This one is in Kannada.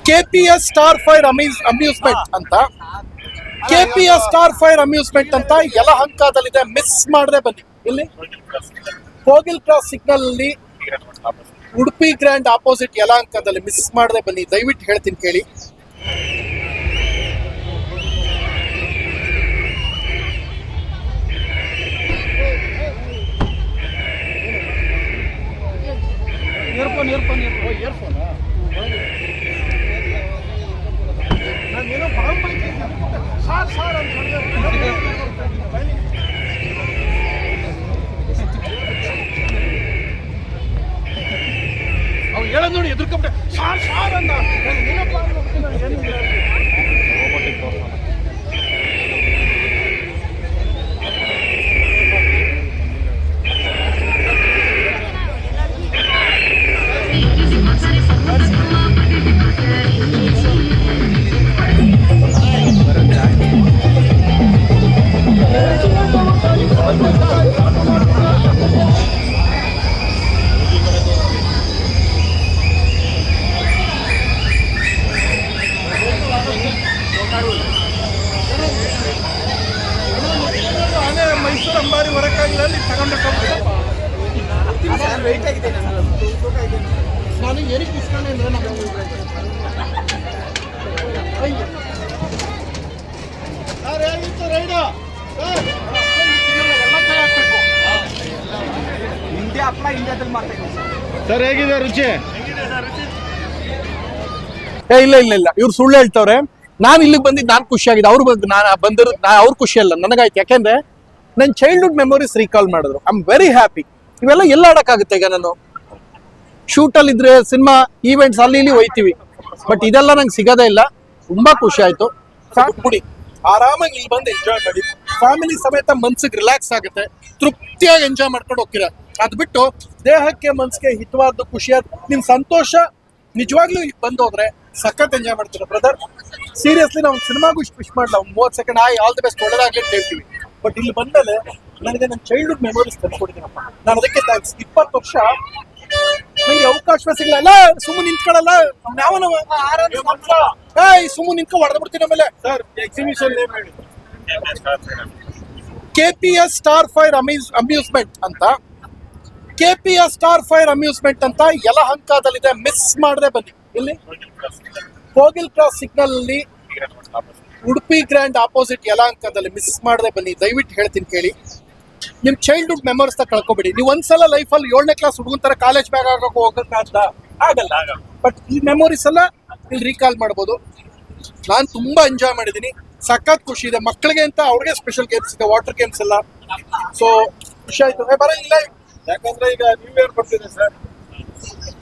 KPS Star Fire ಅಮ್ಯೂಸ್ಮೆಂಟ್ ಅಂತ KPS Star Fire ಅಮ್ಯೂಸ್ಮೆಂಟ್ ಅಂತ ಯಲಹಂಕದಲ್ಲಿದೆ. ಮಿಸ್ ಮಾಡದೆ ಬನ್ನಿ. ಇಲ್ಲಿ ಕೋಗಿಲ್ ಕ್ರಾಸ್ ಸಿಗ್ನಲ್ ಅಲ್ಲಿ ಉಡುಪಿ ಗ್ರ್ಯಾಂಡ್ ಆಪೋಸಿಟ್ ಯಲಹಂಕದಲ್ಲಿ ಮಿಸ್ ಮಾಡದೆ ಬನ್ನಿ. ದಯವಿಟ್ಟು ಹೇಳ್ತೀನಿ ಕೇಳಿ. ಹೇಳೋದು ನೋಡಿ ಎದುರ್ಕೊಂಡೆ ಸಾರ್ ಅಂತ ಮೈಸೂರು ಅಂಬಾರಿ ಹೊರಕಾಗಿಲ್ಲ ಅಲ್ಲಿ ತಗೊಂಡು ನಾನು ಏನಕ್ಕೆ ಇಸ್ಕೊಂಡೆ ಅಂದ್ರೆ ಸರ್ ಹೇಗಿದೆ ರುಚಿ? ಇಲ್ಲ ಇಲ್ಲ ಇಲ್ಲ, ಇವ್ರು ಸುಳ್ಳು ಹೇಳ್ತವ್ರೆ. ನಾನು ಇಲ್ಲಿಗೆ ಬಂದಿದ್ದು ನಾನು ಖುಷಿಯಾಗಿದೆ. ಅವ್ರು ನಾನು ಬಂದಿರೋ ಅವ್ರು ಖುಷಿ ಅಲ್ಲ, ನನಗಾಯ್ತು. ಯಾಕೆಂದ್ರೆ ನನ್ನ ಚೈಲ್ಡ್ಹುಡ್ ಮೆಮೊರೀಸ್ ರೀಕಾಲ್ ಮಾಡಿದ್ರು. I am very happy. ಇವೆಲ್ಲ ಎಲ್ಲ ಆಡಕ್ಕಾಗುತ್ತೆ. ಈಗ ನಾನು ಶೂಟಲ್ಲಿ ಇದ್ರೆ ಸಿನಿಮಾ ಈವೆಂಟ್ಸ್ ಅಲ್ಲಿ ಇಲ್ಲಿ ಹೋಯ್ತೀವಿ, ಬಟ್ ಇದೆಲ್ಲ ನಂಗೆ ಸಿಗೋದೇ ಇಲ್ಲ. ತುಂಬಾ ಖುಷಿ ಆಯ್ತು. ಬಿಡಿ, ಆರಾಮಾಗಿ ಇಲ್ಲಿ ಬಂದು ಎಂಜಾಯ್ ಮಾಡಿ. ಫ್ಯಾಮಿಲಿ ಸಮೇತ ಮನ್ಸಿಗೆ ರಿಲ್ಯಾಕ್ಸ್ ಆಗುತ್ತೆ. ತೃಪ್ತಿಯಾಗಿ ಎಂಜಾಯ್ ಮಾಡ್ಕೊಂಡು ಹೋಗ್ತೀರಾ. ಅದ್ ಬಿಟ್ಟು ದೇಹಕ್ಕೆ ಮನ್ಸಿಗೆ ಹಿತವಾದ ಖುಷಿಯಾದ ನಿಮ್ ಸಂತೋಷ ನಿಜವಾಗ್ಲೂ ಇಲ್ಲಿ ಬಂದು ಹೋದ್ರೆ ಸಖತ್ ಎಂಜಾಯ್ ಮಾಡ್ತೀರಾ ಬ್ರದರ್. ಸೀರಿಯಸ್ಲಿ ನಾವು ಸಿನಿಮಾಗೂ ಇಷ್ಟು ವಿಶ್ ಮಾಡಲ್ಲ. 30 ಸೆಕೆಂಡ್ ಆಲ್ ದಿ ಬೆಸ್ಟ್ ಒಳ್ಳೆದಾಗ್ಲಿ ಅಂತ ಹೇಳ್ತೀವಿ. ಬಟ್ ಇಲ್ಲಿ ಬಂದ್ಮೇಲೆ ನನಗೆ ನನ್ನ ಚೈಲ್ಡ್ಹುಡ್ ಮೆಮೊರೀಸ್ ತಂದ್ಕೊಡ್ತೀನಪ್ಪ. ನಾನು ಅದಕ್ಕೆ ಥ್ಯಾಂಕ್ಸ್. 20 ವರ್ಷ ನನಗೆ ಅವಕಾಶ ಸಿಗಲ್ಲ. ಸುಮ್ಮನೆ ನಿಂತ್ಕೊಳ್ಳಲ್ಲ. ಸುಮ್ಮನೆ ನಿಂತ್ಕೊಂಡು ಹೊಡೆದು ಬಿಡ್ತೀನಿ. ಆಮೇಲೆ sir exhibition KPS Star Fire amusement ಅಂತ KPS Star Fire ಅಮ್ಯೂಸ್ಮೆಂಟ್ ಅಂತ ಯಲಹಂಕದಲ್ಲಿದೆ. ಮಿಸ್ ಮಾಡದೆ ಬನ್ನಿ. ಇಲ್ಲಿ ಕೋಗಿಲ್ ಕ್ರಾಸ್ ಸಿಗ್ನಲ್ ಅಲ್ಲಿ ಉಡುಪಿ ಗ್ರ್ಯಾಂಡ್ ಆಪೋಸಿಟ್ ಯಲಹಂಕದಲ್ಲಿ ಮಿಸ್ ಮಾಡದೆ ಬನ್ನಿ. ದಯವಿಟ್ಟು ಹೇಳ್ತೀನಿ ಕೇಳಿ. ನಿಮ್ ಚೈಲ್ಡ್ಹುಡ್ ಮೆಮೊರೀಸ್ ಕಳ್ಕೊಬೇಡಿ. ನೀವು ಒಂದ್ಸಲ ಲೈಫಲ್ಲಿ 7ನೇ ಕ್ಲಾಸ್ ಹುಡುಗನ ತರ ಕಾಲೇಜ್ ಬ್ಯಾಗ್ ಹಾಕಕ್ಕೆ ಹೋಗಕ್ಕಾಗ್ತಾ ಆಗಲ್ಲ. ಬಟ್ ಈ ಮೆಮೊರೀಸ್ ಎಲ್ಲ ಇಲ್ಲಿ ರೀಕಾಲ್ ಮಾಡ್ಬೋದು. ನಾನು ತುಂಬಾ ಎಂಜಾಯ್ ಮಾಡಿದ್ದೀನಿ. ಸಖತ್ ಖುಷಿ ಇದೆ. ಮಕ್ಕಳಿಗೆ ಅಂತ ಅವ್ರಿಗೆ ಸ್ಪೆಷಲ್ ಗೇಮ್ಸ್ ಇದೆ, ವಾಟರ್ ಗೇಮ್ಸ್ ಎಲ್ಲ. ಸೊ ಖುಷಿ ಆಯ್ತು. ಬರಲ್ಲ, ಯಾಕಂದ್ರೆ ಈಗ ನ್ಯೂ ಇಯರ್ ಬರ್ತಿದೆ ಸರ್.